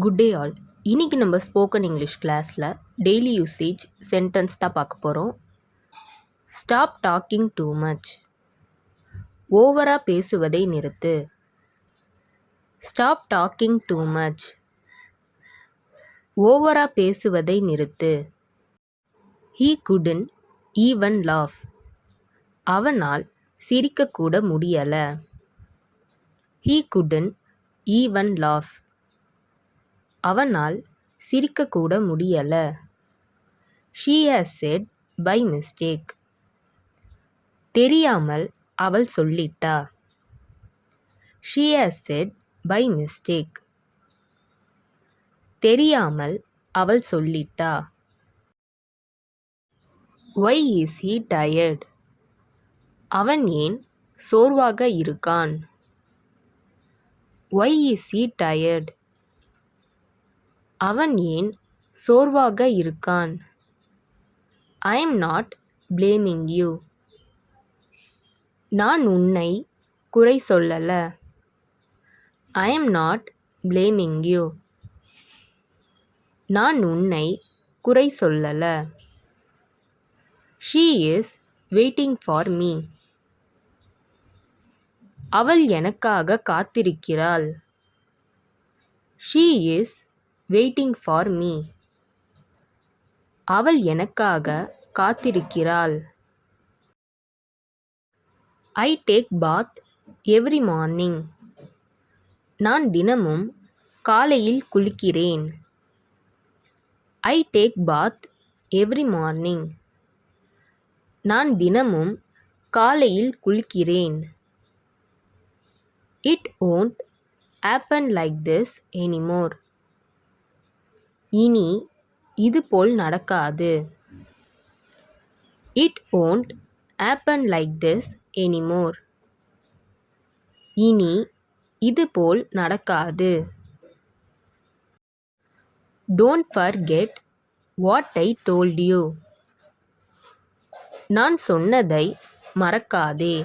Good day all. இன்னைக்கு நம்ம spoken English கிளாஸில் டெய்லி யூசேஜ் சென்டென்ஸ் தான் பார்க்க போகிறோம். Stop talking too much. ஓவராக பேசுவதை நிறுத்து. Stop talking too much. ஓவராக பேசுவதை நிறுத்து. He couldn't even laugh. அவனால் சிரிக்கக்கூட முடியல. He couldn't even laugh. அவனால் சிரிக்கக்கூட முடியல. She has said by mistake. தெரியாமல் அவள் சொல்லிட்டா. She has said by mistake. தெரியாமல் அவள் சொல்லிட்டா. Why is he tired? அவன் ஏன் சோர்வாக இருக்கான்? Why is he tired? அவன் ஏன் சோர்வாக இருக்கான்? I am not blaming you. நான் உன்னை குறை சொல்லல. I am not blaming you. நான் உன்னை குறை சொல்லல. She is waiting for me. அவள் எனக்காக காத்திருக்கிறாள். She is waiting for me. அவள் எனக்காக காத்திருக்கிறாள். I take bath every morning. நான் தினமும் காலையில் குளிக்கிறேன். I take bath every morning. நான் தினமும் காலையில் குளிக்கிறேன். It won't happen like this anymore. இனி இதுபோல் நடக்காது. It won't happen like this anymore. இனி இதுபோல் நடக்காது. Don't forget what I told you. நான் சொன்னதை மறக்காதே.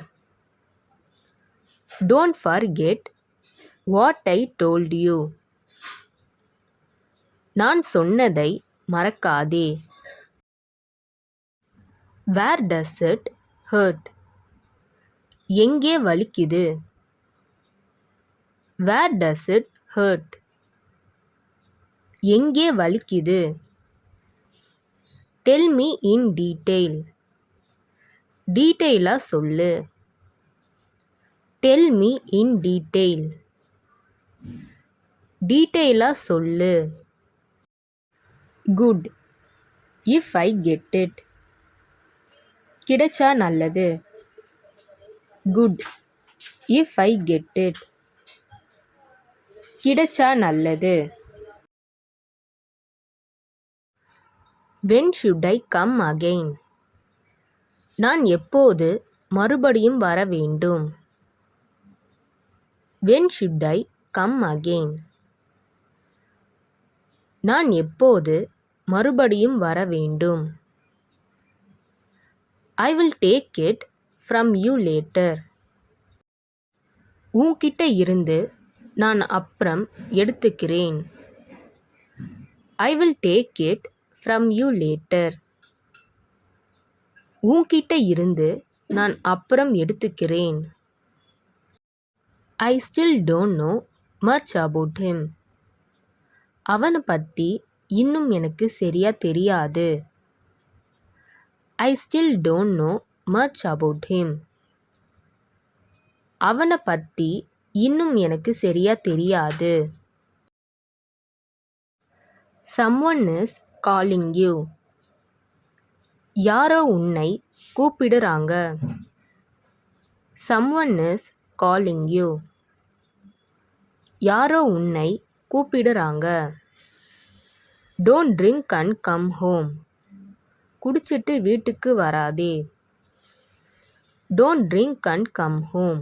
Don't forget what I told you. நான் சொன்னதை மறக்காதே. Where does it hurt? எங்கே வலிக்குது? Where does it hurt? எங்கே வலிக்குது? Tell me in detail. டீட்டெயிலா சொல்லு. Tell me in detail. டீட்டெயிலா சொல்லு. Good. If I get it. கிடைச்சா நல்லது. Good. If I get it. கிடைச்சா நல்லது. When should I come again? நான் எப்போது மறுபடியும் வர வேண்டும்? When should I come again? நான் எப்போது மறுபடியும் வர வேண்டும்? I will take it from you later. உன்கிட்ட இருந்து நான் அப்புறம் எடுத்துக்கிறேன். I will take it from you later. உன்கிட்ட இருந்து நான் அப்புறம் எடுத்துக்கிறேன். I still don't know much about him. அவனை பற்றி இன்னும் எனக்கு சரியா தெரியாது. I still don't know much about him. அவனை பற்றி இன்னும் எனக்கு சரியா தெரியாது. Someone is calling you. யாரோ உன்னை கூப்பிடுறாங்க. Someone is calling you. யாரோ உன்னை கூப்பிடுறாங்க. Don't drink and come home. குடிச்சிட்டு வீட்டுக்கு வராதே. Don't drink and come home.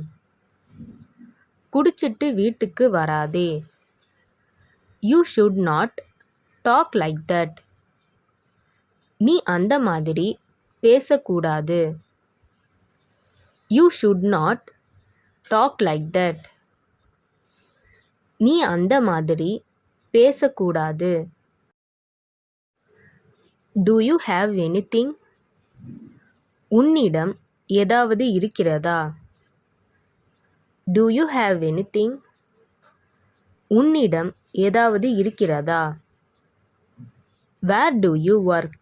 குடிச்சிட்டு வீட்டுக்கு வராதே. You should not talk like that. நீ அந்த மாதிரி பேசக்கூடாது. You should not talk like that. நீ அந்த மாதிரி பேசக்கூடாது. Do you have anything? உன்னிடம் ஏதாவது இருக்கிறதா? Do you have anything? உன்னிடம் ஏதாவது இருக்கிறதா? Where do you work?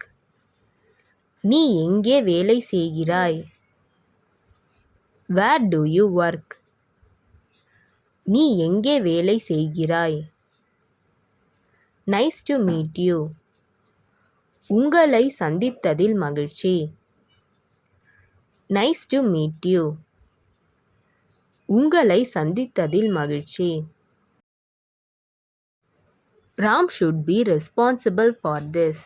நீ எங்கே வேலை செய்கிறாய்? Where do you work? நீ எங்கே வேலை செய்கிறாய்? Nice to meet you. உங்களை சந்தித்ததில் மகிழ்ச்சி. Nice to meet you. உங்களை சந்தித்ததில் மகிழ்ச்சி. Ram should be responsible for this.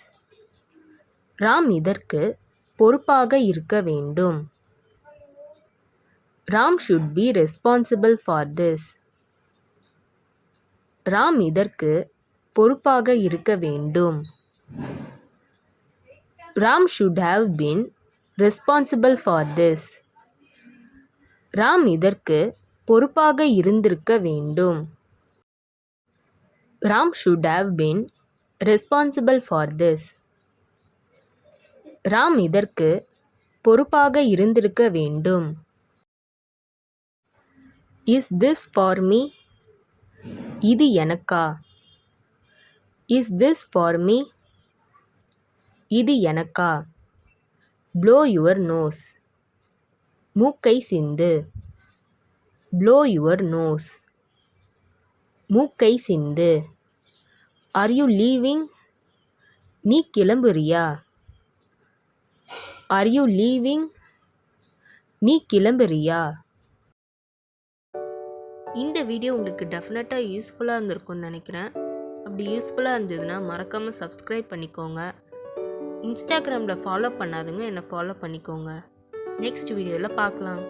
Ram இதற்கு பொறுப்பாக இருக்க வேண்டும். Ram should be responsible for this. Ram இதற்கு பொறுப்பாக இருக்க வேண்டும். Ram should have been responsible for this. Ram இதற்கு பொறுப்பாக இருந்திருக்க வேண்டும். Ram should have been responsible for this. Ram இதற்கு பொறுப்பாக இருந்திருக்க வேண்டும். Is this for me? இது எனக்கா? Is this for me? இது எனக்கா? Blow your nose. மூக்கை சிந்து. Blow your nose. மூக்கை சிந்து. Are you leaving? நீ கிளம்புறியா? Are you leaving? நீ கிளம்புறியா? இந்த வீடியோ உங்களுக்கு டெஃபினட்டாக யூஸ்ஃபுல்லாக இருந்திருக்கும்னு நினைக்கிறேன். அப்படி யூஸ்ஃபுல்லாக இருந்ததுன்னா மறக்காமல் சப்ஸ்கிரைப் பண்ணிக்கோங்க. இன்ஸ்டாகிராமில் ஃபாலோ பண்ணாதுங்க என்னை ஃபாலோ பண்ணிக்கோங்க. நெக்ஸ்ட் வீடியோவில் பார்க்கலாம்.